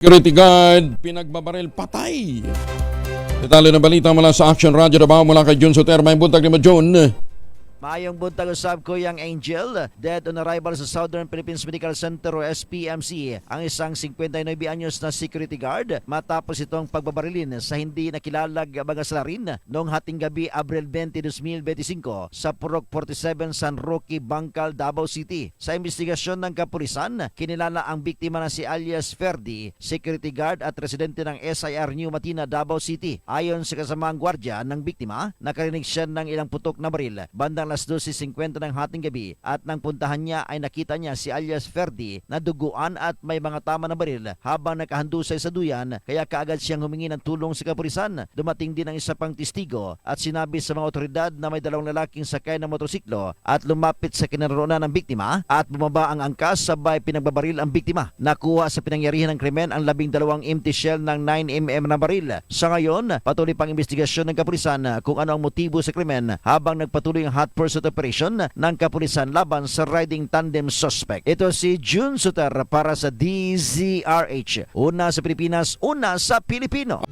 Security guard, pinagbabaril, patay. Detalye na balita mula sa Action Radio Davao mula kay Jun Soter. May buntag ni Jun. Mayong buntag usab ko yang Angel, dead on arrival sa Southern Philippines Medical Center o SPMC, ang isang 59 anyos na security guard matapos itong pagbabarilin sa hindi nakilalag mga salarin noong hating gabi Abril 20, 2025 sa Purok 47 San Roque, Bangkal, Davao City. Sa investigasyon ng kapulisan, kinilala ang biktima na si alias Ferdi, security guard at residente ng SIR New Matina, Davao City. Ayon sa kasamaang gwardya ng biktima, nakarinig siya ng ilang putok na baril bandang alas 12:50 ng hating gabi at nang puntahan niya ay nakita niya si alias Ferdi na duguan at may mga tama na baril habang nakahandusay sa duyan, kaya kaagad siyang humingi ng tulong sa kapulisan. Dumating din ang isa pang testigo at sinabi sa mga otoridad na may dalawang lalaking sakay ng motorsiklo at lumapit sa kinaroroonan ng biktima at bumaba ang angkas sabay pinagbabaril ang biktima. Nakuha sa pinangyarihan ng krimen ang 12 empty shell ng 9mm na baril. Sa ngayon, patuloy pang investigasyon ng kapulisan kung ano ang motibo sa krimen habang nagpatuloy ang hot pursuit operation ng kapulisan laban sa riding tandem suspect. Ito si Jun Soter para sa DZRH. Una sa Pilipinas, una sa Pilipino.